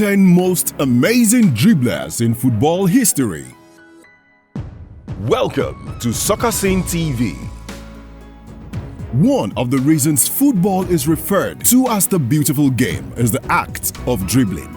10 most amazing dribblers in football history. Welcome to Soccer Scene TV. One of the reasons football is referred to as the beautiful game is the act of dribbling.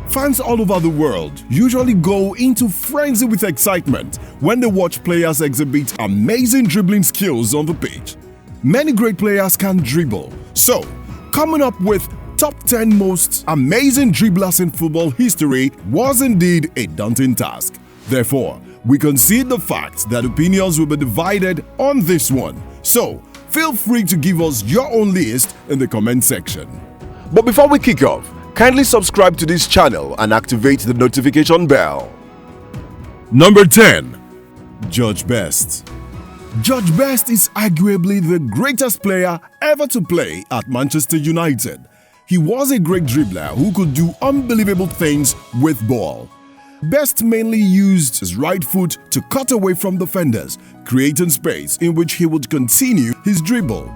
Fans all over the world usually go into frenzy with excitement when they watch players exhibit amazing dribbling skills on the pitch. Many great players can dribble, so coming up with top 10 most amazing dribblers in football history was indeed a daunting task. Therefore, we concede the fact that opinions will be divided on this one. So, feel free to give us your own list in the comment section. But before we kick off, kindly subscribe to this channel and activate the notification bell. Number 10. George Best. George Best is arguably the greatest player ever to play at Manchester United. He was a great dribbler who could do unbelievable things with ball. Best mainly used his right foot to cut away from defenders, creating space in which he would continue his dribble.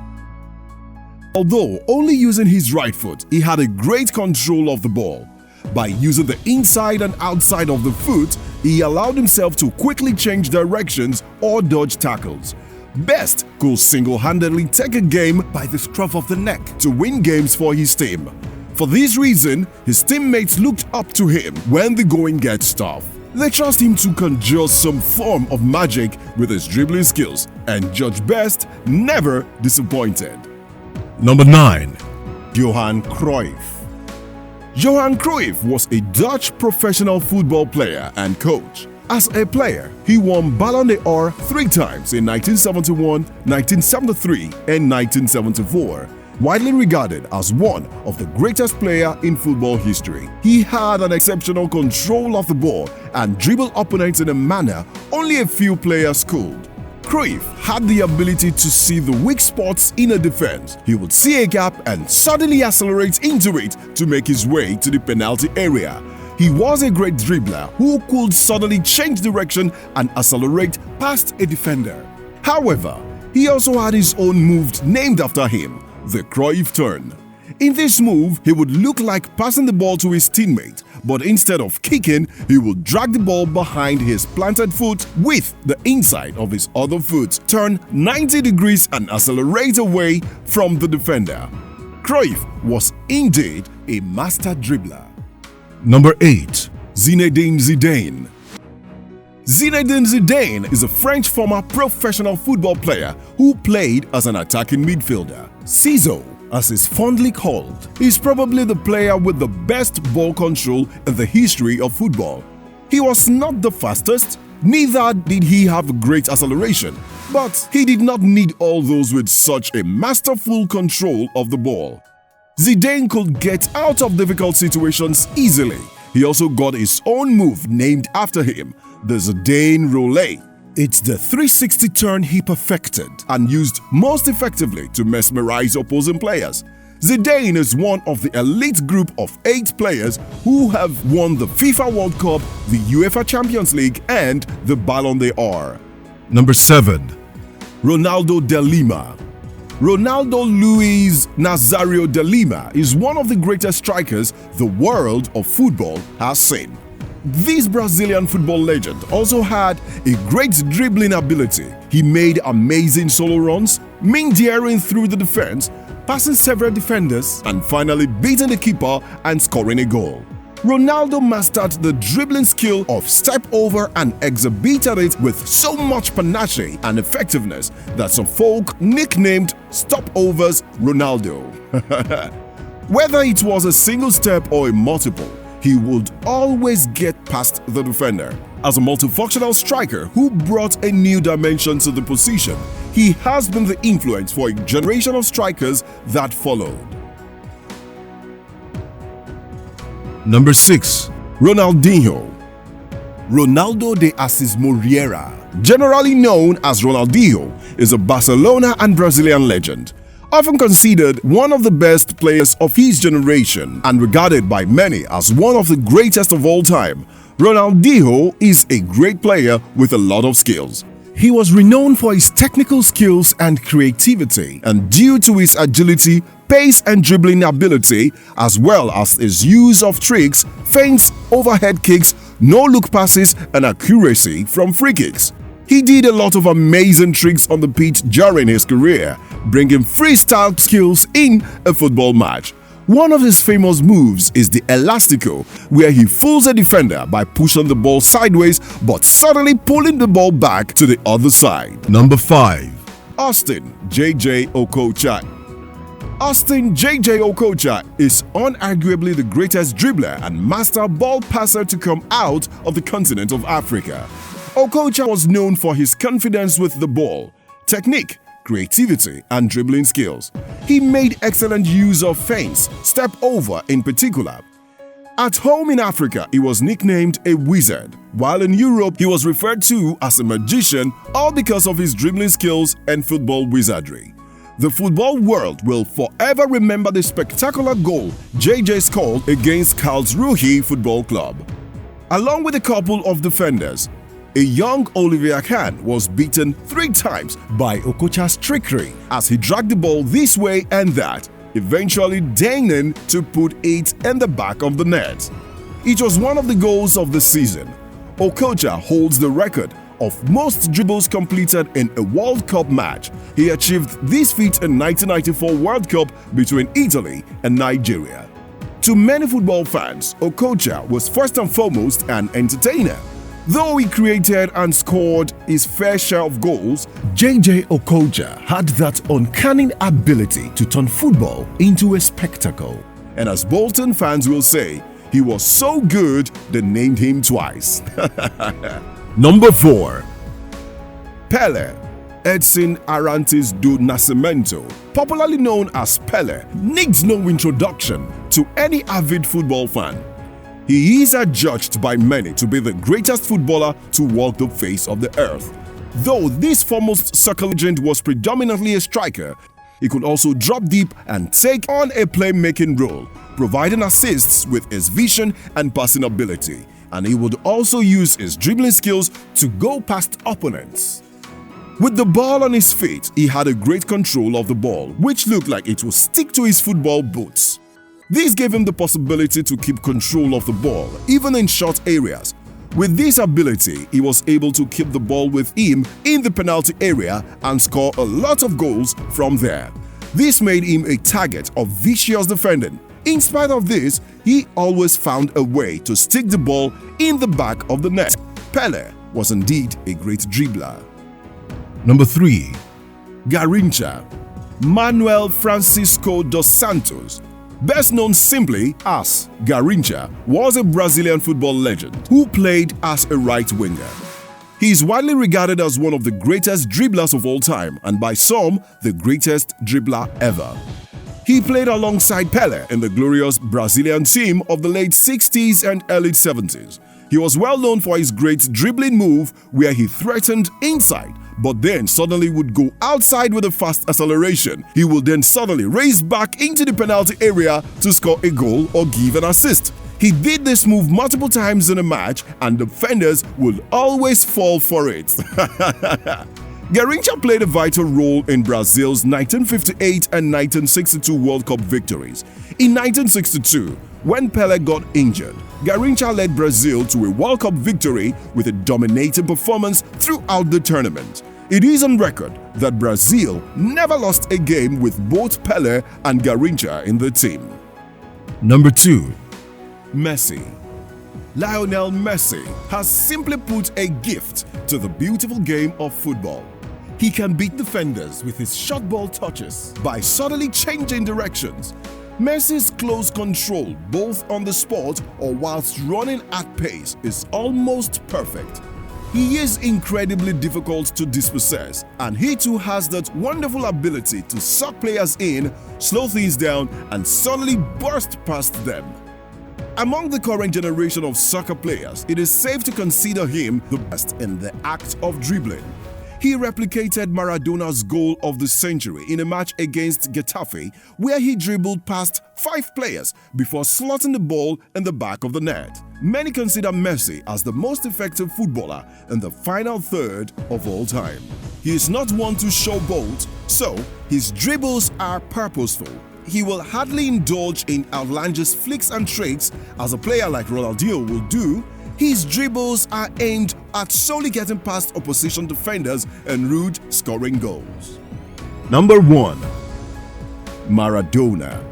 Although only using his right foot, he had a great control of the ball. By using the inside and outside of the foot, he allowed himself to quickly change directions or dodge tackles. Best could single-handedly take a game by the scruff of the neck to win games for his team. For this reason, his teammates looked up to him when the going gets tough. They trust him to conjure some form of magic with his dribbling skills, and George Best never disappointed. Number 9. Johan Cruyff. Johan Cruyff was a Dutch professional football player and coach. As a player, he won Ballon d'Or 3 times in 1971, 1973, and 1974. Widely regarded as one of the greatest players in football history, he had an exceptional control of the ball and dribbled opponents in a manner only a few players could. Cruyff had the ability to see the weak spots in a defense. He would see a gap and suddenly accelerate into it to make his way to the penalty area. He was a great dribbler who could suddenly change direction and accelerate past a defender. However, he also had his own move named after him, the Cruyff turn. In this move, he would look like passing the ball to his teammate, but instead of kicking, he would drag the ball behind his planted foot with the inside of his other foot, turn 90 degrees and accelerate away from the defender. Cruyff was indeed a master dribbler. Number 8. Zinedine Zidane. Zinedine Zidane is a French former professional football player who played as an attacking midfielder. Cizo, as he's fondly called, is probably the player with the best ball control in the history of football. He was not the fastest, neither did he have great acceleration, but he did not need all those with such a masterful control of the ball. Zidane could get out of difficult situations easily. He also got his own move named after him, the Zidane Roulette. It's the 360 turn he perfected and used most effectively to mesmerize opposing players. Zidane is one of the elite group of 8 players who have won the FIFA World Cup, the UEFA Champions League, and the Ballon d'Or. Number 7. Ronaldo de Lima. Ronaldo Luis Nazario de Lima is one of the greatest strikers the world of football has seen. This Brazilian football legend also had a great dribbling ability. He made amazing solo runs, meandering through the defense, passing several defenders, and finally beating the keeper and scoring a goal. Ronaldo mastered the dribbling skill of step over and exhibited it with so much panache and effectiveness that some folk nicknamed stopovers Ronaldo. Whether it was a single step or a multiple, he would always get past the defender. As a multifunctional striker who brought a new dimension to the position, he has been the influence for a generation of strikers that followed. Number 6. Ronaldinho. Ronaldo de Assis Moreira, generally known as Ronaldinho, is a Barcelona and Brazilian legend. Often considered one of the best players of his generation and regarded by many as one of the greatest of all time, Ronaldinho is a great player with a lot of skills. He was renowned for his technical skills and creativity, and due to his agility, pace and dribbling ability, as well as his use of tricks, feints, overhead kicks, no-look passes, and accuracy from free kicks. He did a lot of amazing tricks on the pitch during his career, bringing freestyle skills in a football match. One of his famous moves is the elastico, where he fools a defender by pushing the ball sideways but suddenly pulling the ball back to the other side. Number 5. Austin J.J. Okocha. Austin J.J. Okocha is unarguably the greatest dribbler and master ball passer to come out of the continent of Africa. Okocha was known for his confidence with the ball, technique, creativity, and dribbling skills. He made excellent use of feints, step over in particular. At home in Africa, he was nicknamed a wizard, while in Europe, he was referred to as a magician, all because of his dribbling skills and football wizardry. The football world will forever remember the spectacular goal JJ scored against Karlsruhe Football Club. Along with a couple of defenders, a young Olivier Kahn was beaten 3 times by Okocha's trickery as he dragged the ball this way and that, eventually deigning to put it in the back of the net. It was one of the goals of the season. Okocha holds the record of most dribbles completed in a World Cup match. He achieved this feat in 1994 World Cup between Italy and Nigeria. To many football fans, Okocha was first and foremost an entertainer. Though he created and scored his fair share of goals, J.J. Okocha had that uncanny ability to turn football into a spectacle. And as Bolton fans will say, he was so good they named him twice. Number 4. Pele. Edson Arantes do Nascimento, popularly known as Pele, needs no introduction to any avid football fan. He is adjudged by many to be the greatest footballer to walk the face of the earth. Though this foremost soccer legend was predominantly a striker, he could also drop deep and take on a playmaking role, providing assists with his vision and passing ability, and he would also use his dribbling skills to go past opponents. With the ball on his feet, he had a great control of the ball, which looked like it would stick to his football boots. This gave him the possibility to keep control of the ball, even in short areas. With this ability, he was able to keep the ball with him in the penalty area and score a lot of goals from there. This made him a target of vicious defending. In spite of this, he always found a way to stick the ball in the back of the net. Pele was indeed a great dribbler. Number 3. Garrincha. Manuel Francisco dos Santos, best known simply as Garrincha, was a Brazilian football legend who played as a right winger. He is widely regarded as one of the greatest dribblers of all time and by some, the greatest dribbler ever. He played alongside Pelé in the glorious Brazilian team of the late 60s and early 70s. He was well known for his great dribbling move where he threatened inside, but then suddenly would go outside with a fast acceleration. He would then suddenly race back into the penalty area to score a goal or give an assist. He did this move multiple times in a match and defenders would always fall for it. Garrincha played a vital role in Brazil's 1958 and 1962 World Cup victories. In 1962, when Pelé got injured, Garrincha led Brazil to a World Cup victory with a dominating performance throughout the tournament. It is on record that Brazil never lost a game with both Pelé and Garrincha in the team. Number 2. Messi. Lionel Messi has simply put a gift to the beautiful game of football. He can beat defenders with his short ball touches by suddenly changing directions. Messi's close control, both on the spot or whilst running at pace, is almost perfect. He is incredibly difficult to dispossess, and he too has that wonderful ability to suck players in, slow things down, and suddenly burst past them. Among the current generation of soccer players, it is safe to consider him the best in the act of dribbling. He replicated Maradona's goal of the century in a match against Getafe, where he dribbled past 5 players before slotting the ball in the back of the net. Many consider Messi as the most effective footballer in the final third of all time. He is not one to showboat, so his dribbles are purposeful. he will hardly indulge in outlandish flicks and tricks as a player like Ronaldinho will do. His dribbles are aimed at solely getting past opposition defenders and rude scoring goals. Number 1. Maradona.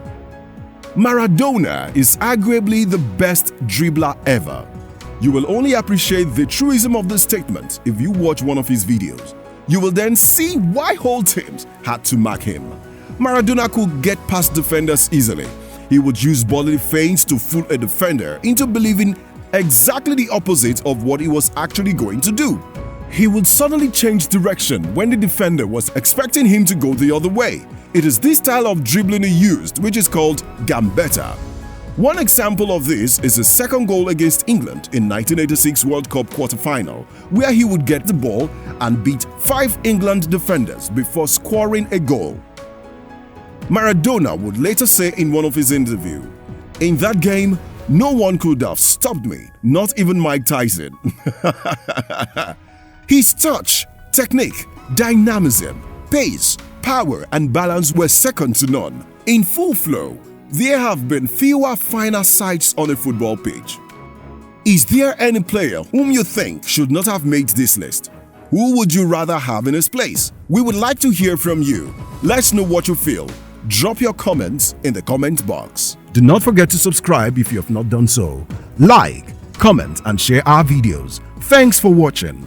Maradona is arguably the best dribbler ever. You will only appreciate the truism of this statement if you watch one of his videos. You will then see why whole teams had to mark him. Maradona could get past defenders easily. He would use bodily feints to fool a defender into believing exactly the opposite of what he was actually going to do. He would suddenly change direction when the defender was expecting him to go the other way. It is this style of dribbling he used, which is called gambetta. One example of this is his second goal against England in 1986 World Cup quarter-final, where he would get the ball and beat 5 England defenders before scoring a goal. Maradona would later say in one of his interviews, "In that game, no one could have stopped me, not even Mike Tyson." His touch, technique, dynamism, pace, power and balance were second to none. In full flow, there have been fewer finer sights on a football pitch. Is there any player whom you think should not have made this list? Who would you rather have in his place? We would like to hear from you. Let's know what you feel. Drop your comments in the comment box. Do not forget to subscribe if you have not done so. Like, comment and share our videos. Thanks for watching.